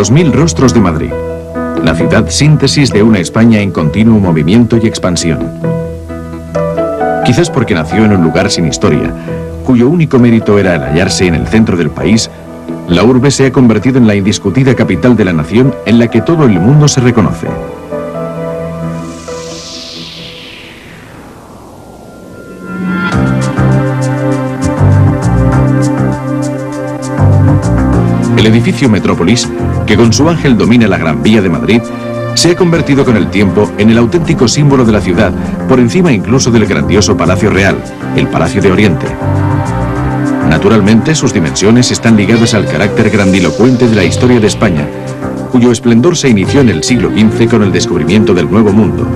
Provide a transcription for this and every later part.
Los Mil Rostros de Madrid, la ciudad síntesis de una España en continuo movimiento y expansión. Quizás porque nació en un lugar sin historia, cuyo único mérito era el hallarse en el centro del país, la urbe se ha convertido en la indiscutida capital de la nación en la que todo el mundo se reconoce. El edificio Metrópolis, que con su ángel domina la Gran Vía de Madrid, se ha convertido con el tiempo en el auténtico símbolo de la ciudad, por encima incluso del grandioso Palacio Real, el Palacio de Oriente. Naturalmente, sus dimensiones están ligadas al carácter grandilocuente de la historia de España, cuyo esplendor se inició en el siglo XV con el descubrimiento del Nuevo Mundo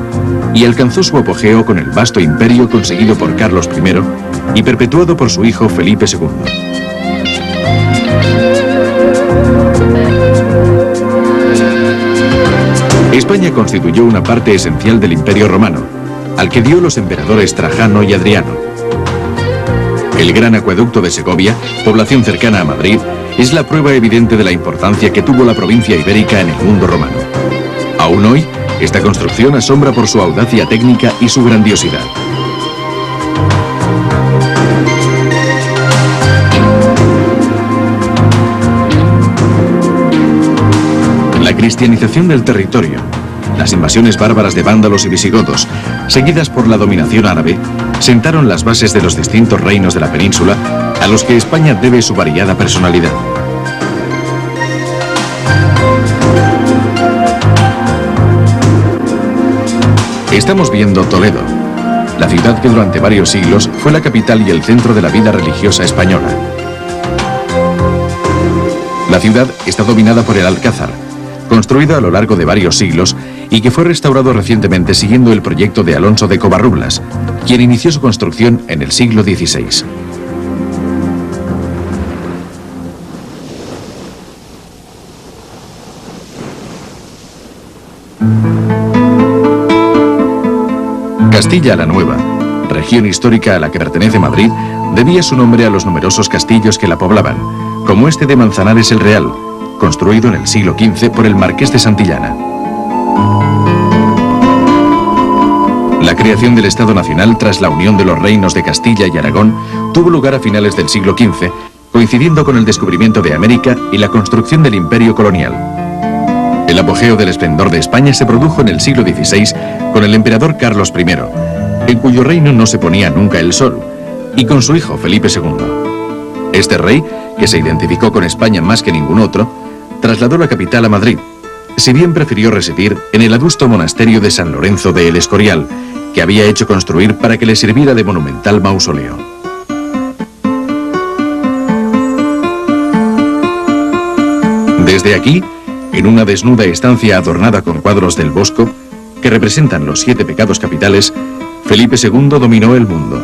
y alcanzó su apogeo con el vasto imperio conseguido por Carlos I y perpetuado por su hijo Felipe II. España constituyó una parte esencial del Imperio Romano, al que dio los emperadores Trajano y Adriano. El gran acueducto de Segovia, población cercana a Madrid, es la prueba evidente de la importancia que tuvo la provincia ibérica en el mundo romano. Aún hoy, esta construcción asombra por su audacia técnica y su grandiosidad. La cristianización del territorio, las invasiones bárbaras de vándalos y visigodos, seguidas por la dominación árabe, sentaron las bases de los distintos reinos de la península a los que España debe su variada personalidad. Estamos viendo Toledo, la ciudad que durante varios siglos fue la capital y el centro de la vida religiosa española. La ciudad está dominada por el Alcázar, construido a lo largo de varios siglos y que fue restaurado recientemente siguiendo el proyecto de Alonso de Covarrubias, quien inició su construcción en el siglo XVI. Castilla la Nueva, región histórica a la que pertenece Madrid, debía su nombre a los numerosos castillos que la poblaban, como este de Manzanares el Real, construido en el siglo XV por el Marqués de Santillana. La creación del Estado Nacional tras la unión de los reinos de Castilla y Aragón tuvo lugar a finales del siglo XV, coincidiendo con el descubrimiento de América y la construcción del Imperio colonial. El apogeo del esplendor de España se produjo en el siglo XVI con el emperador Carlos I, en cuyo reino no se ponía nunca el sol, y con su hijo Felipe II. Este rey, que se identificó con España más que ningún otro, trasladó la capital a Madrid, si bien prefirió residir en el adusto monasterio de San Lorenzo de El Escorial, que había hecho construir para que le sirviera de monumental mausoleo. Desde aquí, en una desnuda estancia adornada con cuadros del Bosco, que representan los 7 pecados capitales, Felipe II dominó el mundo.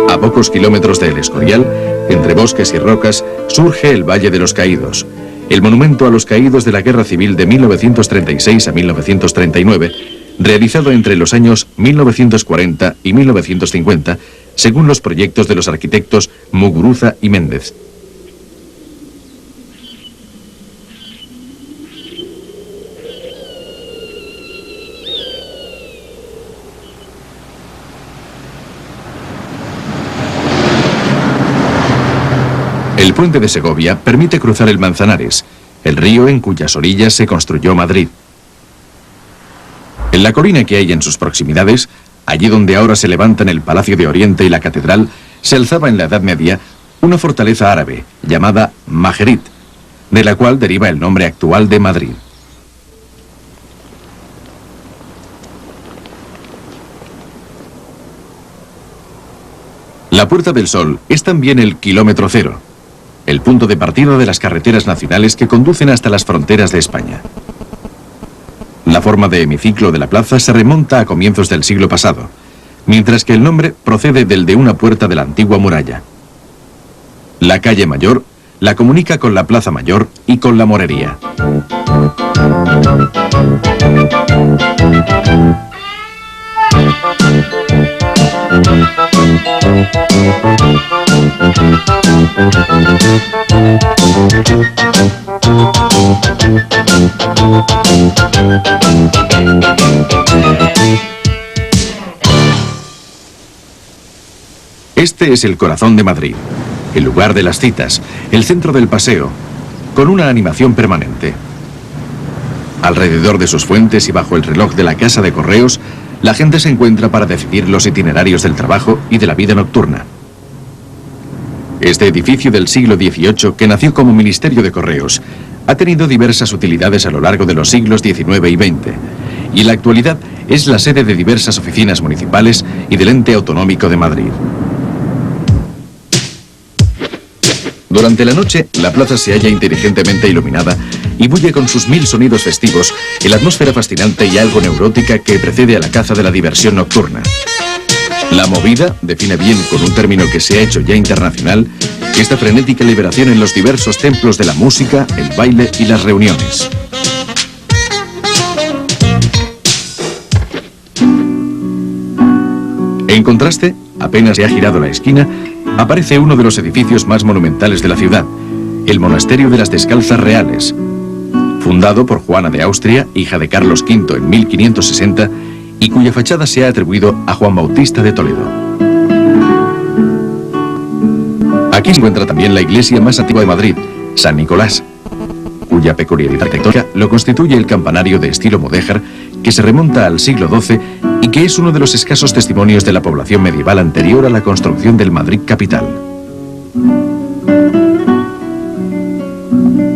A pocos kilómetros de El Escorial, entre bosques y rocas, surge el Valle de los Caídos, el monumento a los caídos de la Guerra Civil de 1936 a 1939, realizado entre los años 1940 y 1950, según los proyectos de los arquitectos Muguruza y Méndez. El puente de Segovia permite cruzar el Manzanares, el río en cuyas orillas se construyó Madrid. En la colina que hay en sus proximidades, allí donde ahora se levantan el Palacio de Oriente y la Catedral, se alzaba en la Edad Media una fortaleza árabe llamada Majerit, de la cual deriva el nombre actual de Madrid. La Puerta del Sol es también el kilómetro cero, el punto de partida de las carreteras nacionales que conducen hasta las fronteras de España. La forma de hemiciclo de la plaza se remonta a comienzos del siglo pasado, mientras que el nombre procede del de una puerta de la antigua muralla. La calle Mayor la comunica con la Plaza Mayor y con la Morería. Este es el corazón de Madrid, el lugar de las citas, el centro del paseo, con una animación permanente. Alrededor de sus fuentes y bajo el reloj de la Casa de Correos, la gente se encuentra para decidir los itinerarios del trabajo y de la vida nocturna. Este edificio del siglo XVIII, que nació como Ministerio de Correos, ha tenido diversas utilidades a lo largo de los siglos XIX y XX, y en la actualidad es la sede de diversas oficinas municipales y del ente autonómico de Madrid. Durante la noche, la plaza se halla inteligentemente iluminada y bulle con sus 1000 sonidos festivos en la atmósfera fascinante y algo neurótica que precede a la caza de la diversión nocturna. La movida define bien, con un término que se ha hecho ya internacional, esta frenética liberación en los diversos templos de la música, el baile y las reuniones. En contraste, apenas se ha girado la esquina, aparece uno de los edificios más monumentales de la ciudad, el Monasterio de las Descalzas Reales, fundado por Juana de Austria, hija de Carlos V en 1560, y cuya fachada se ha atribuido a Juan Bautista de Toledo. Aquí se encuentra también la iglesia más antigua de Madrid, San Nicolás, cuya peculiaridad arquitectónica lo constituye el campanario de estilo mudéjar que se remonta al siglo XII y que es uno de los escasos testimonios de la población medieval anterior a la construcción del Madrid capital.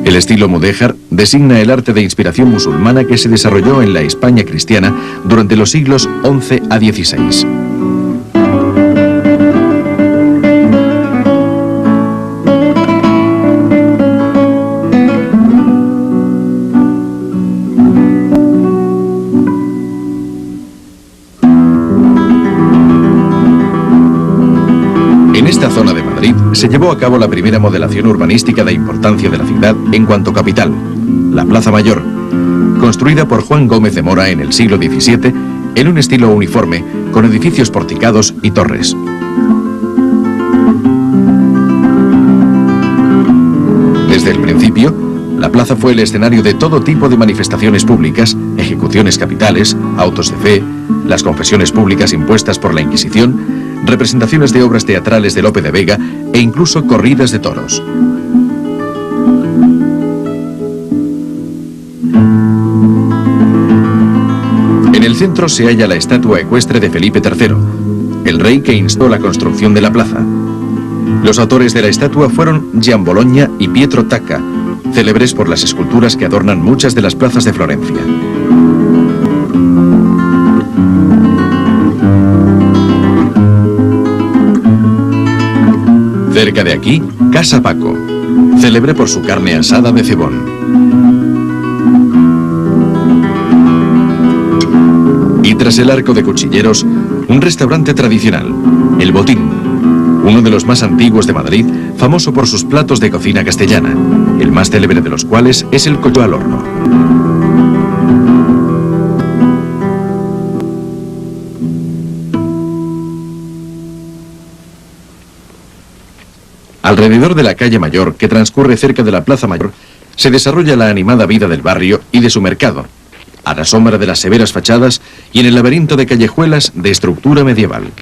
El estilo mudéjar designa el arte de inspiración musulmana que se desarrolló en la España cristiana durante los siglos XI a XVI. En esta zona de Madrid se llevó a cabo la primera modelación urbanística de importancia de la ciudad en cuanto capital, la Plaza Mayor, construida por Juan Gómez de Mora en el siglo XVII en un estilo uniforme, con edificios porticados y torres. Desde el principio, la plaza fue el escenario de todo tipo de manifestaciones públicas, ejecuciones capitales, autos de fe, las confesiones públicas impuestas por la Inquisición, representaciones de obras teatrales de Lope de Vega e incluso corridas de toros. En el centro se halla la estatua ecuestre de Felipe III, el rey que instó la construcción de la plaza. Los autores de la estatua fueron Gian Bologna y Pietro Tacca, célebres por las esculturas que adornan muchas de las plazas de Florencia. Cerca de aquí, Casa Paco, célebre por su carne asada de cebón. Y tras el Arco de Cuchilleros, un restaurante tradicional, El Botín, uno de los más antiguos de Madrid, famoso por sus platos de cocina castellana, el más célebre de los cuales es el collo al horno. Alrededor de la calle Mayor, que transcurre cerca de la Plaza Mayor, se desarrolla la animada vida del barrio y de su mercado, a la sombra de las severas fachadas y en el laberinto de callejuelas de estructura medieval.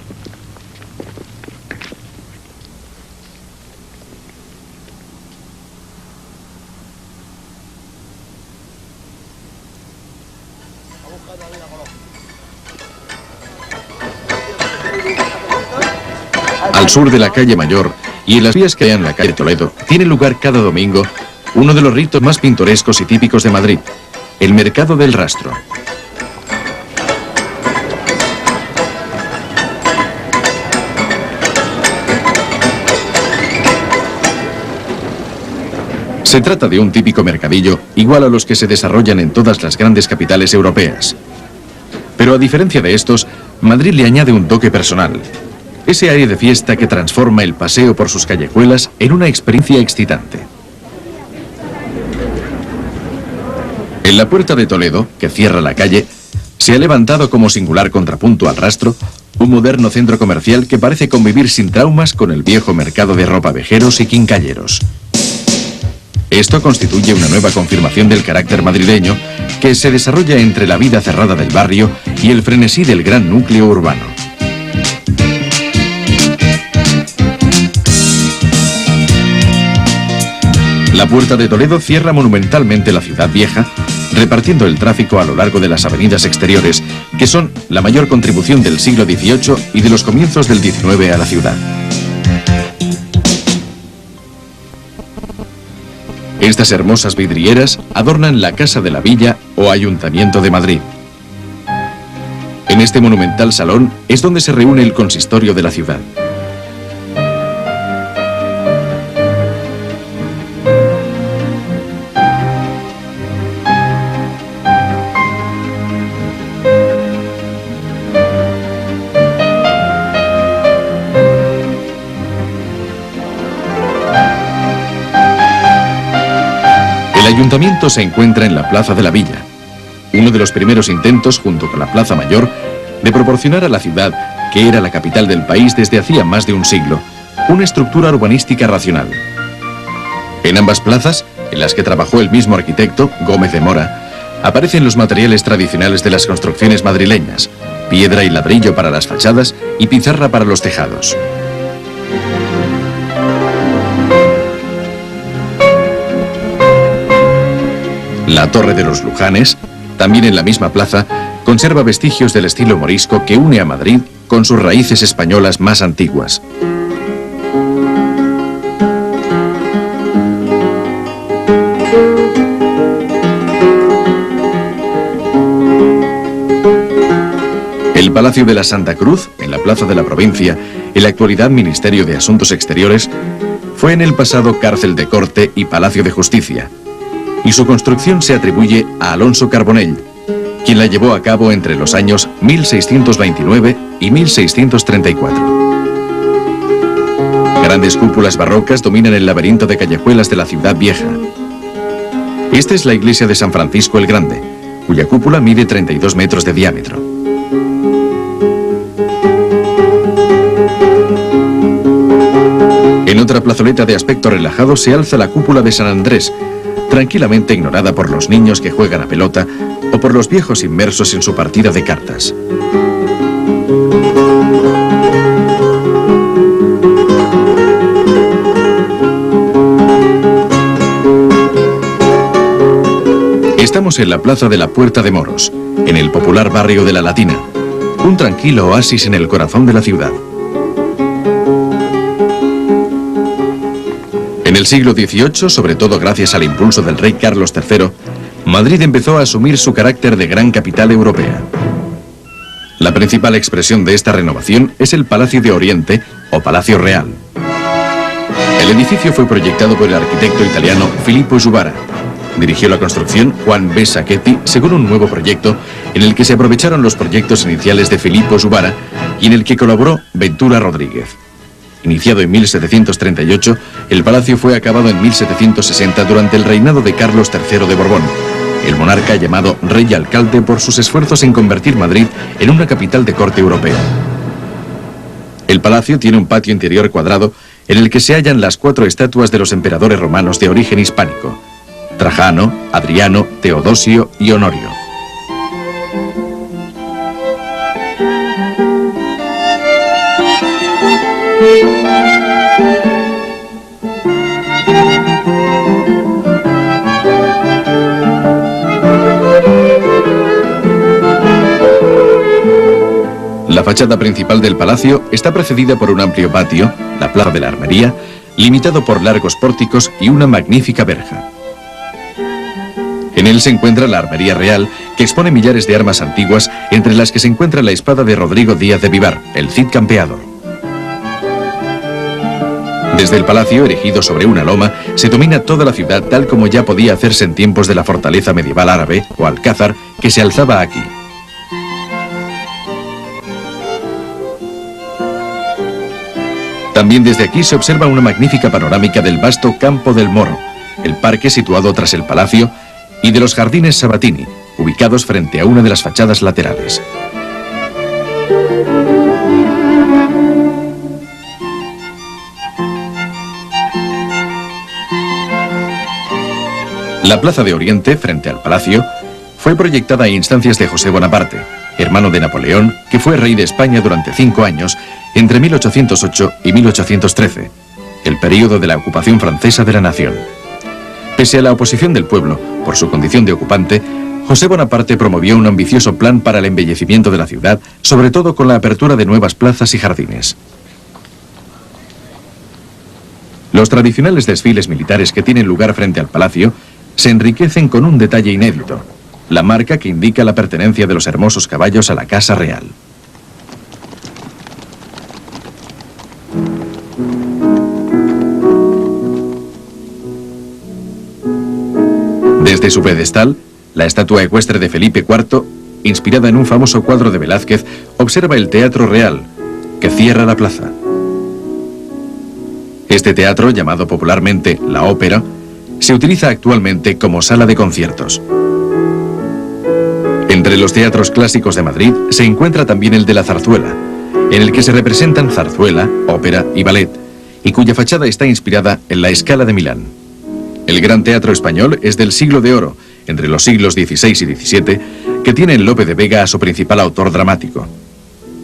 Al sur de la calle Mayor y en las vías que hay en la calle Toledo, tiene lugar cada domingo uno de los ritos más pintorescos y típicos de Madrid, el Mercado del Rastro. Se trata de un típico mercadillo igual a los que se desarrollan en todas las grandes capitales europeas. Pero a diferencia de estos, Madrid le añade un toque personal. Ese aire de fiesta que transforma el paseo por sus callejuelas en una experiencia excitante. En la Puerta de Toledo, que cierra la calle, se ha levantado como singular contrapunto al Rastro un moderno centro comercial que parece convivir sin traumas con el viejo mercado de ropavejeros y quincalleros. Esto constituye una nueva confirmación del carácter madrileño que se desarrolla entre la vida cerrada del barrio y el frenesí del gran núcleo urbano. La Puerta de Toledo cierra monumentalmente la ciudad vieja, repartiendo el tráfico a lo largo de las avenidas exteriores, que son la mayor contribución del siglo XVIII y de los comienzos del XIX a la ciudad. Estas hermosas vidrieras adornan la Casa de la Villa o Ayuntamiento de Madrid. En este monumental salón es donde se reúne el consistorio de la ciudad. El ayuntamiento se encuentra en la Plaza de la Villa, uno de los primeros intentos, junto con la Plaza Mayor, de proporcionar a la ciudad, que era la capital del país desde hacía más de un siglo, una estructura urbanística racional. En ambas plazas, en las que trabajó el mismo arquitecto, Gómez de Mora, aparecen los materiales tradicionales de las construcciones madrileñas, piedra y ladrillo para las fachadas y pizarra para los tejados. La Torre de los Lujanes, también en la misma plaza, conserva vestigios del estilo morisco que une a Madrid con sus raíces españolas más antiguas. El Palacio de la Santa Cruz, en la Plaza de la Provincia, en la actualidad Ministerio de Asuntos Exteriores, fue en el pasado cárcel de corte y Palacio de Justicia, y su construcción se atribuye a Alonso Carbonell, quien la llevó a cabo entre los años 1629 y 1634. Grandes cúpulas barrocas dominan el laberinto de callejuelas de la ciudad vieja. Esta es la iglesia de San Francisco el Grande, cuya cúpula mide 32 metros de diámetro. En otra plazoleta de aspecto relajado se alza la cúpula de San Andrés, tranquilamente ignorada por los niños que juegan a pelota o por los viejos inmersos en su partida de cartas. Estamos en la plaza de la Puerta de Moros, en el popular barrio de La Latina, un tranquilo oasis en el corazón de la ciudad. En el siglo XVIII, sobre todo gracias al impulso del rey Carlos III, Madrid empezó a asumir su carácter de gran capital europea. La principal expresión de esta renovación es el Palacio de Oriente o Palacio Real. El edificio fue proyectado por el arquitecto italiano Filippo Juvara. Dirigió la construcción Juan B. Sacchetti según un nuevo proyecto en el que se aprovecharon los proyectos iniciales de Filippo Juvara y en el que colaboró Ventura Rodríguez. Iniciado en 1738, el palacio fue acabado en 1760 durante el reinado de Carlos III de Borbón, el monarca llamado Rey Alcalde por sus esfuerzos en convertir Madrid en una capital de corte europea. El palacio tiene un patio interior cuadrado en el que se hallan las 4 estatuas de los emperadores romanos de origen hispánico: Trajano, Adriano, Teodosio y Honorio. La fachada principal del palacio está precedida por un amplio patio, la Plaza de la Armería, limitado por largos pórticos y una magnífica verja. En él se encuentra la Armería Real, que expone millares de armas antiguas, entre las que se encuentra la espada de Rodrigo Díaz de Vivar, el Cid campeador. Desde el palacio, erigido sobre una loma, se domina toda la ciudad tal como ya podía hacerse en tiempos de la fortaleza medieval árabe, o alcázar, que se alzaba aquí. También desde aquí se observa una magnífica panorámica del vasto Campo del Moro, el parque situado tras el palacio, y de los jardines Sabatini, ubicados frente a una de las fachadas laterales. La Plaza de Oriente, frente al palacio, fue proyectada a instancias de José Bonaparte, hermano de Napoleón, que fue rey de España durante 5 años, entre 1808 y 1813, el período de la ocupación francesa de la nación. Pese a la oposición del pueblo, por su condición de ocupante, José Bonaparte promovió un ambicioso plan para el embellecimiento de la ciudad, sobre todo con la apertura de nuevas plazas y jardines. Los tradicionales desfiles militares que tienen lugar frente al palacio se enriquecen con un detalle inédito: la marca que indica la pertenencia de los hermosos caballos a la Casa Real. Desde su pedestal, la estatua ecuestre de Felipe IV, inspirada en un famoso cuadro de Velázquez, observa el Teatro Real, que cierra la plaza. Este teatro, llamado popularmente la Ópera, se utiliza actualmente como sala de conciertos. Entre los teatros clásicos de Madrid se encuentra también el de la Zarzuela, en el que se representan zarzuela, ópera y ballet, y cuya fachada está inspirada en la Scala de Milán. El Gran Teatro Español es del Siglo de Oro, entre los siglos XVI y XVII, que tiene en Lope de Vega a su principal autor dramático.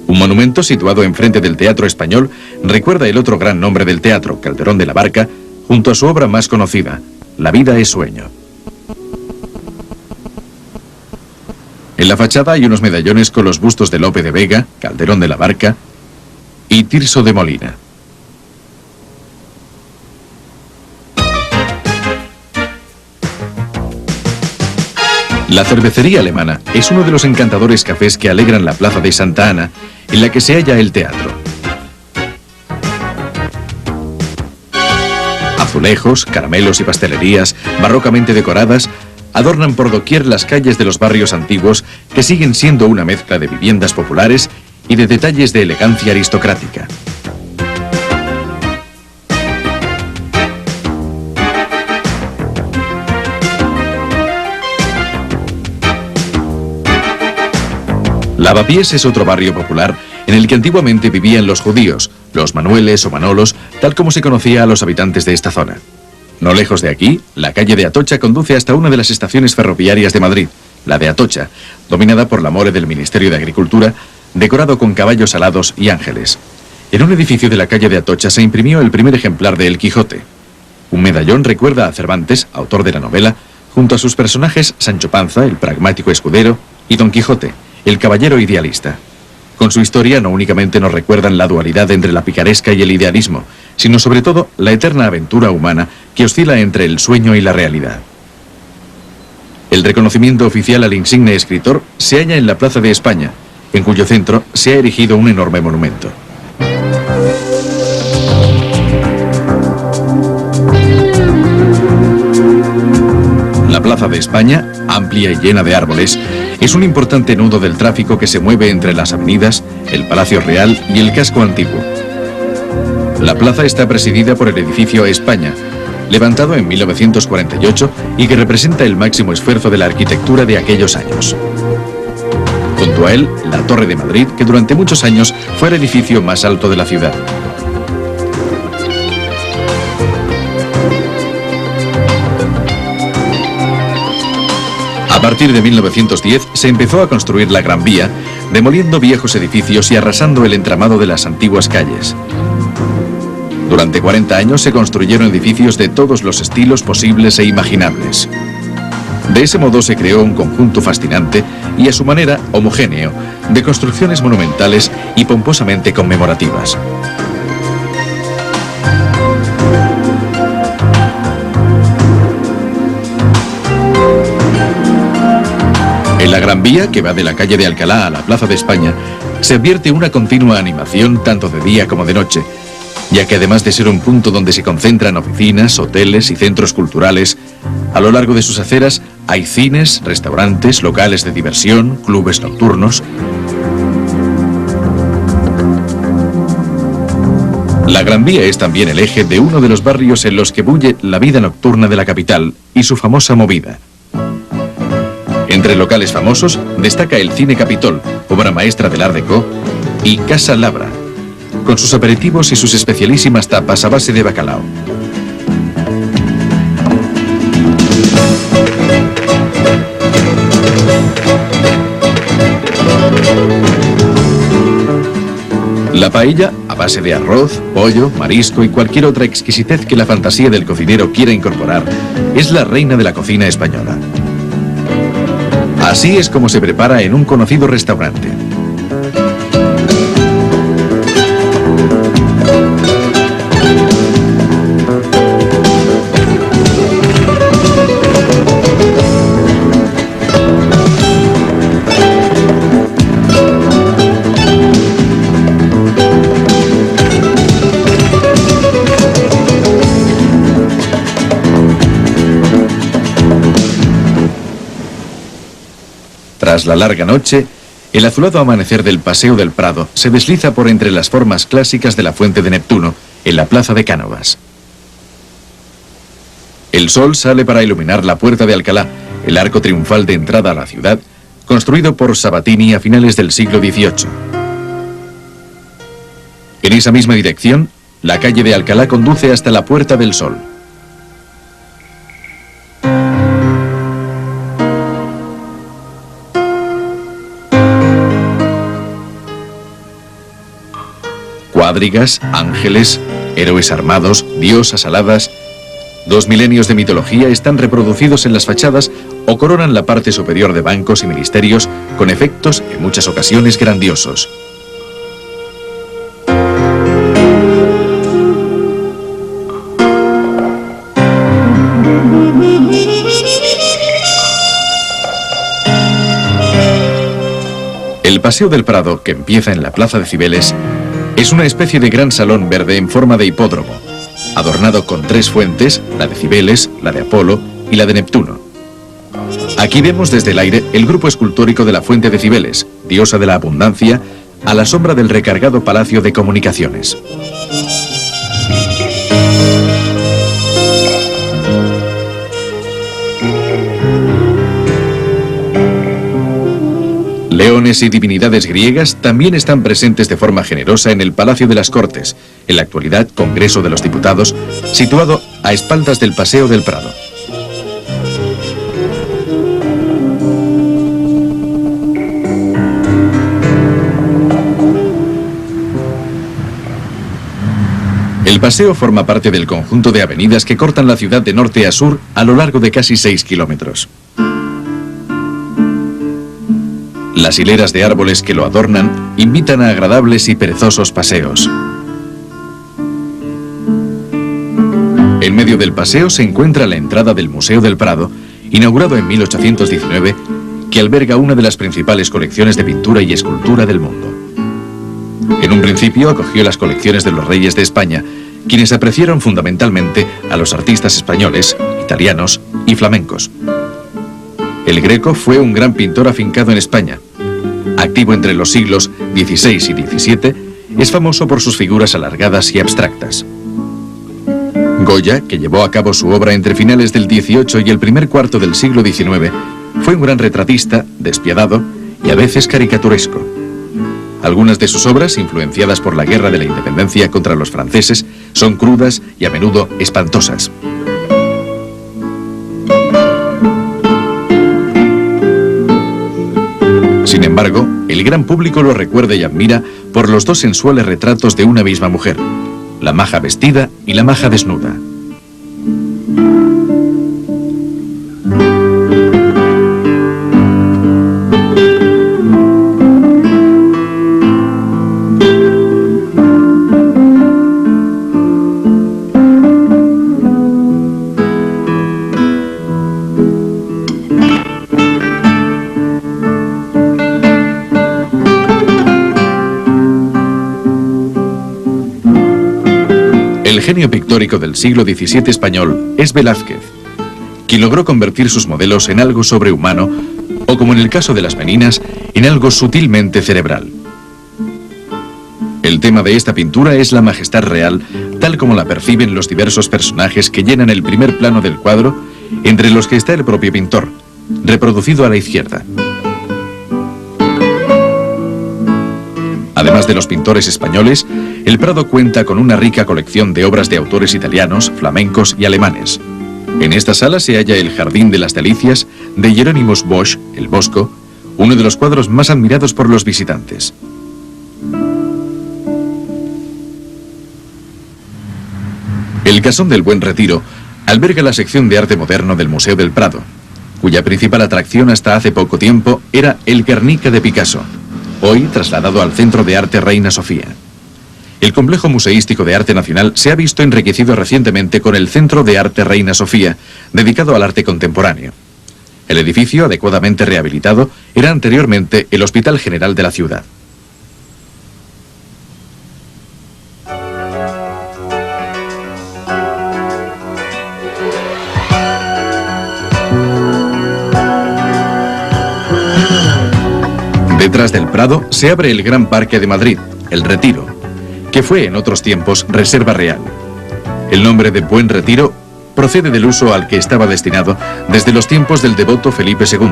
Un monumento situado enfrente del Teatro Español recuerda el otro gran nombre del teatro, Calderón de la Barca, junto a su obra más conocida, La vida es sueño. En la fachada hay unos medallones con los bustos de Lope de Vega, Calderón de la Barca y Tirso de Molina. La cervecería alemana es uno de los encantadores cafés que alegran la plaza de Santa Ana, en la que se halla el teatro. Azulejos, caramelos y pastelerías, barrocamente decoradas, adornan por doquier las calles de los barrios antiguos, que siguen siendo una mezcla de viviendas populares y de detalles de elegancia aristocrática. Lavapiés es otro barrio popular en el que antiguamente vivían los judíos, los manueles o manolos, tal como se conocía a los habitantes de esta zona. No lejos de aquí, la calle de Atocha conduce hasta una de las estaciones ferroviarias de Madrid, la de Atocha, dominada por la More del Ministerio de Agricultura, decorado con caballos alados y ángeles. En un edificio de la calle de Atocha se imprimió el primer ejemplar de El Quijote. Un medallón recuerda a Cervantes, autor de la novela, junto a sus personajes Sancho Panza, el pragmático escudero, y Don Quijote, el caballero idealista. Con su historia no únicamente nos recuerdan la dualidad entre la picaresca y el idealismo, sino sobre todo la eterna aventura humana que oscila entre el sueño y la realidad. El reconocimiento oficial al insigne escritor se halla en la Plaza de España, en cuyo centro se ha erigido un enorme monumento. La Plaza de España, amplia y llena de árboles, es un importante nudo del tráfico que se mueve entre las avenidas, el Palacio Real y el casco antiguo. La plaza está presidida por el edificio España, levantado en 1948 y que representa el máximo esfuerzo de la arquitectura de aquellos años. Junto a él, la Torre de Madrid, que durante muchos años fue el edificio más alto de la ciudad. A partir de 1910 se empezó a construir la Gran Vía, demoliendo viejos edificios y arrasando el entramado de las antiguas calles. Durante 40 años se construyeron edificios de todos los estilos posibles e imaginables. De ese modo se creó un conjunto fascinante y a su manera homogéneo, de construcciones monumentales y pomposamente conmemorativas. En la Gran Vía, que va de la calle de Alcalá a la Plaza de España, se advierte una continua animación tanto de día como de noche, ya que además de ser un punto donde se concentran oficinas, hoteles y centros culturales, a lo largo de sus aceras hay cines, restaurantes, locales de diversión, clubes nocturnos. La Gran Vía es también el eje de uno de los barrios en los que bulle la vida nocturna de la capital y su famosa movida. Entre locales famosos destaca el Cine Capitol, obra maestra del Art Déco, y Casa Labra, con sus aperitivos y sus especialísimas tapas a base de bacalao. La paella, a base de arroz, pollo, marisco y cualquier otra exquisitez que la fantasía del cocinero quiera incorporar, es la reina de la cocina española. Así es como se prepara en un conocido restaurante. Tras la larga noche, el azulado amanecer del Paseo del Prado se desliza por entre las formas clásicas de la Fuente de Neptuno, en la Plaza de Cánovas. El sol sale para iluminar la Puerta de Alcalá, el arco triunfal de entrada a la ciudad, construido por Sabatini a finales del siglo XVIII. En esa misma dirección, la calle de Alcalá conduce hasta la Puerta del Sol. Cuadrigas, ángeles, héroes armados, diosas aladas. 2 milenios de mitología están reproducidos en las fachadas o coronan la parte superior de bancos y ministerios con efectos en muchas ocasiones grandiosos. El Paseo del Prado, que empieza en la Plaza de Cibeles, es una especie de gran salón verde en forma de hipódromo, adornado con 3 fuentes, la de Cibeles, la de Apolo y la de Neptuno. Aquí vemos desde el aire el grupo escultórico de la Fuente de Cibeles, diosa de la abundancia, a la sombra del recargado Palacio de Comunicaciones. Leones y divinidades griegas también están presentes de forma generosa en el Palacio de las Cortes, en la actualidad Congreso de los Diputados, situado a espaldas del Paseo del Prado. El paseo forma parte del conjunto de avenidas que cortan la ciudad de norte a sur a lo largo de casi 6 kilómetros. Las hileras de árboles que lo adornan invitan a agradables y perezosos paseos. En medio del paseo se encuentra la entrada del Museo del Prado, inaugurado en 1819, que alberga una de las principales colecciones de pintura y escultura del mundo. En un principio acogió las colecciones de los reyes de España, quienes apreciaron fundamentalmente a los artistas españoles, italianos y flamencos. El Greco fue un gran pintor afincado en España. Activo entre los siglos XVI y XVII, es famoso por sus figuras alargadas y abstractas. Goya, que llevó a cabo su obra entre finales del XVIII y el primer cuarto del siglo XIX, fue un gran retratista, despiadado y a veces caricaturesco. Algunas de sus obras, influenciadas por la Guerra de la Independencia contra los franceses, son crudas y a menudo espantosas. Sin embargo, el gran público lo recuerda y admira por los 2 sensuales retratos de una misma mujer, la maja vestida y la maja desnuda. El genio pictórico del siglo XVII español es Velázquez, quien logró convertir sus modelos en algo sobrehumano o, como en el caso de las Meninas, en algo sutilmente cerebral. El tema de esta pintura es la majestad real, tal como la perciben los diversos personajes que llenan el primer plano del cuadro, entre los que está el propio pintor, reproducido a la izquierda. Además de los pintores españoles, el Prado cuenta con una rica colección de obras de autores italianos, flamencos y alemanes. En esta sala se halla el Jardín de las Delicias de Hieronymus Bosch, El Bosco, uno de los cuadros más admirados por los visitantes. El Casón del Buen Retiro alberga la sección de arte moderno del Museo del Prado, cuya principal atracción hasta hace poco tiempo era el Guernica de Picasso, hoy trasladado al Centro de Arte Reina Sofía. El complejo museístico de arte nacional se ha visto enriquecido recientemente con el Centro de Arte Reina Sofía, dedicado al arte contemporáneo. El edificio, adecuadamente rehabilitado, era anteriormente el Hospital General de la ciudad. Detrás del Prado se abre el Gran Parque de Madrid, el Retiro, que fue en otros tiempos Reserva Real. El nombre de Buen Retiro procede del uso al que estaba destinado desde los tiempos del devoto Felipe II.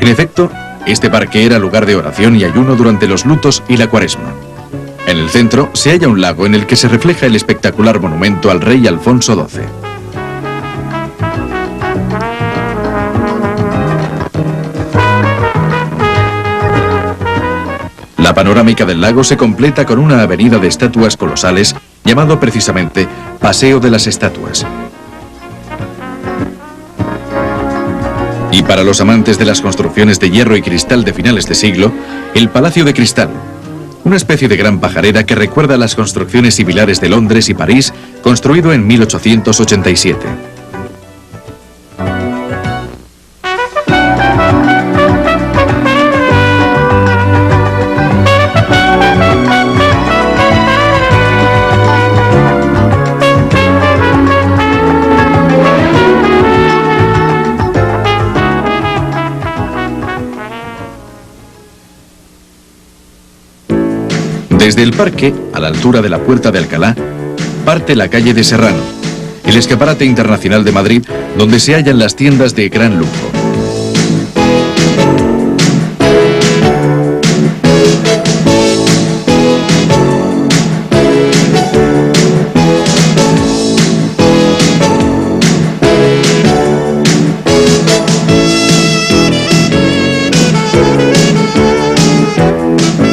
En efecto, este parque era lugar de oración y ayuno durante los lutos y la Cuaresma. En el centro se halla un lago en el que se refleja el espectacular monumento al rey Alfonso XII. La panorámica del lago se completa con una avenida de estatuas colosales llamado precisamente Paseo de las Estatuas. Y para los amantes de las construcciones de hierro y cristal de finales de siglo, el Palacio de Cristal, una especie de gran pajarera que recuerda las construcciones similares de Londres y París, construido en 1887. Desde el parque, a la altura de la Puerta de Alcalá, parte la calle de Serrano, el escaparate internacional de Madrid, donde se hallan las tiendas de gran lujo.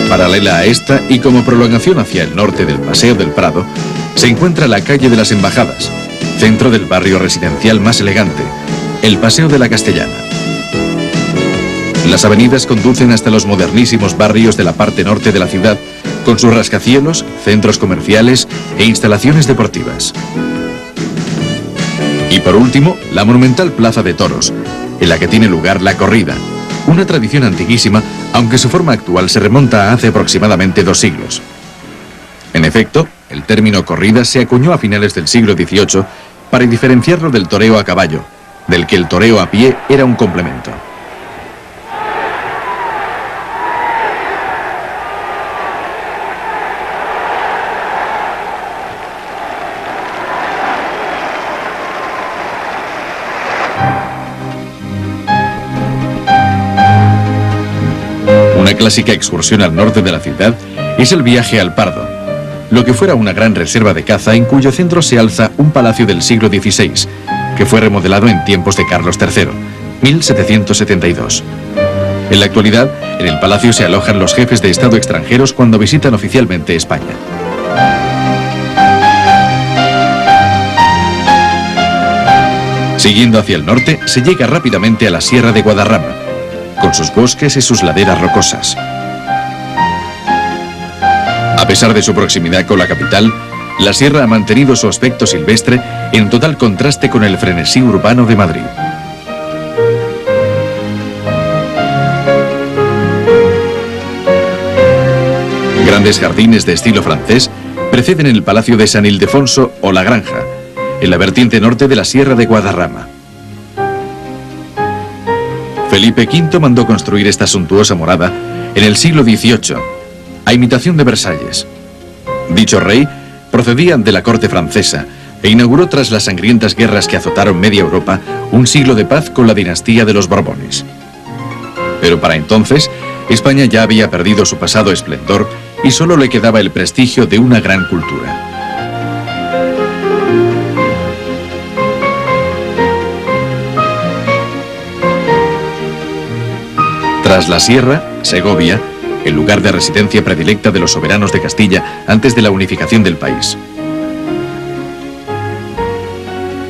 Paralela a esta y como prolongación hacia el norte del Paseo del Prado, se encuentra la calle de las Embajadas, centro del barrio residencial más elegante, el Paseo de la Castellana. Las avenidas conducen hasta los modernísimos barrios de la parte norte de la ciudad, con sus rascacielos, centros comerciales e instalaciones deportivas. Y por último, la monumental Plaza de Toros, en la que tiene lugar la corrida, una tradición antiquísima, aunque su forma actual se remonta a hace aproximadamente 2 siglos. En efecto, el término corrida se acuñó a finales del siglo XVIII para diferenciarlo del toreo a caballo, del que el toreo a pie era un complemento. Una clásica excursión al norte de la ciudad es el viaje al Pardo, lo que fuera una gran reserva de caza en cuyo centro se alza un palacio del siglo XVI, que fue remodelado en tiempos de Carlos III, 1772. En la actualidad, en el palacio se alojan los jefes de Estado extranjeros cuando visitan oficialmente España. Siguiendo hacia el norte, se llega rápidamente a la Sierra de Guadarrama, con sus bosques y sus laderas rocosas. A pesar de su proximidad con la capital, la sierra ha mantenido su aspecto silvestre en total contraste con el frenesí urbano de Madrid. Grandes jardines de estilo francés preceden el Palacio de San Ildefonso o La Granja, en la vertiente norte de la Sierra de Guadarrama. Felipe V mandó construir esta suntuosa morada en el siglo XVIII, a imitación de Versalles. Dicho rey procedía de la corte francesa e inauguró tras las sangrientas guerras que azotaron media Europa un siglo de paz con la dinastía de los Borbones. Pero para entonces, España ya había perdido su pasado esplendor y solo le quedaba el prestigio de una gran cultura. Tras la sierra, Segovia, el lugar de residencia predilecta de los soberanos de Castilla antes de la unificación del país.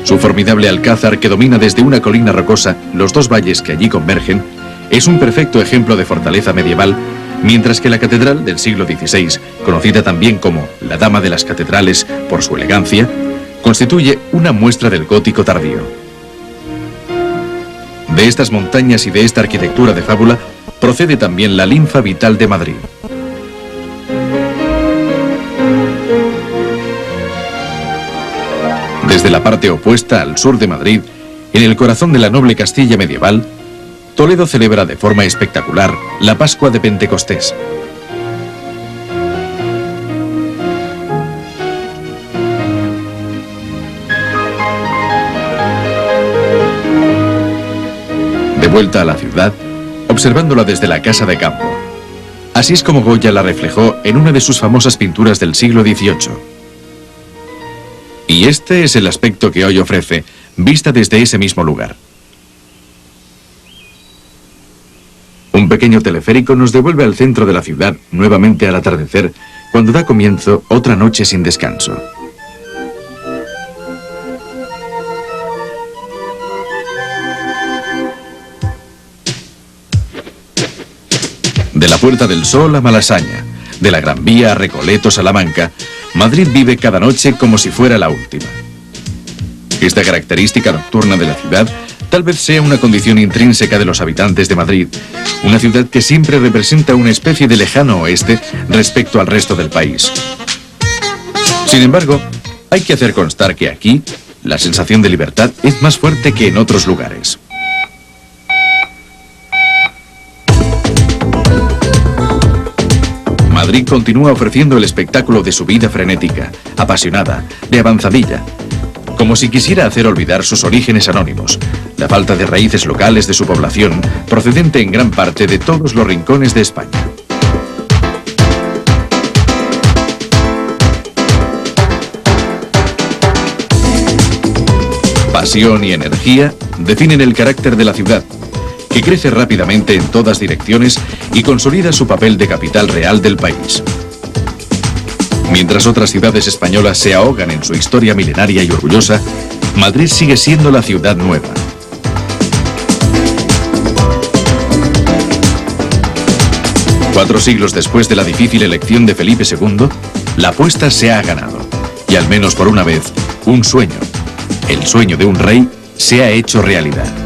Su formidable alcázar, que domina desde una colina rocosa los dos valles que allí convergen, es un perfecto ejemplo de fortaleza medieval, mientras que la catedral del siglo XVI, conocida también como la Dama de las Catedrales por su elegancia, constituye una muestra del gótico tardío. De estas montañas y de esta arquitectura de fábula procede también la linfa vital de Madrid. Desde la parte opuesta al sur de Madrid, en el corazón de la noble Castilla medieval, Toledo celebra de forma espectacular la Pascua de Pentecostés. De vuelta a la ciudad, observándola desde la casa de campo. Así es como Goya la reflejó en una de sus famosas pinturas del siglo XVIII. Y este es el aspecto que hoy ofrece, vista desde ese mismo lugar. Un pequeño teleférico nos devuelve al centro de la ciudad, nuevamente al atardecer, cuando da comienzo otra noche sin descanso. De la Puerta del Sol a Malasaña, de la Gran Vía a Recoleto, Salamanca, Madrid vive cada noche como si fuera la última. Esta característica nocturna de la ciudad tal vez sea una condición intrínseca de los habitantes de Madrid, una ciudad que siempre representa una especie de lejano oeste respecto al resto del país. Sin embargo, hay que hacer constar que aquí la sensación de libertad es más fuerte que en otros lugares. Madrid continúa ofreciendo el espectáculo de su vida frenética, apasionada, de avanzadilla, como si quisiera hacer olvidar sus orígenes anónimos, la falta de raíces locales de su población, procedente en gran parte de todos los rincones de España. Pasión y energía definen el carácter de la ciudad, que crece rápidamente en todas direcciones y consolida su papel de capital real del país. Mientras otras ciudades españolas se ahogan en su historia milenaria y orgullosa, Madrid sigue siendo la ciudad nueva. Cuatro siglos después de la difícil elección de Felipe II, la apuesta se ha ganado. Y al menos por una vez, un sueño, el sueño de un rey, se ha hecho realidad.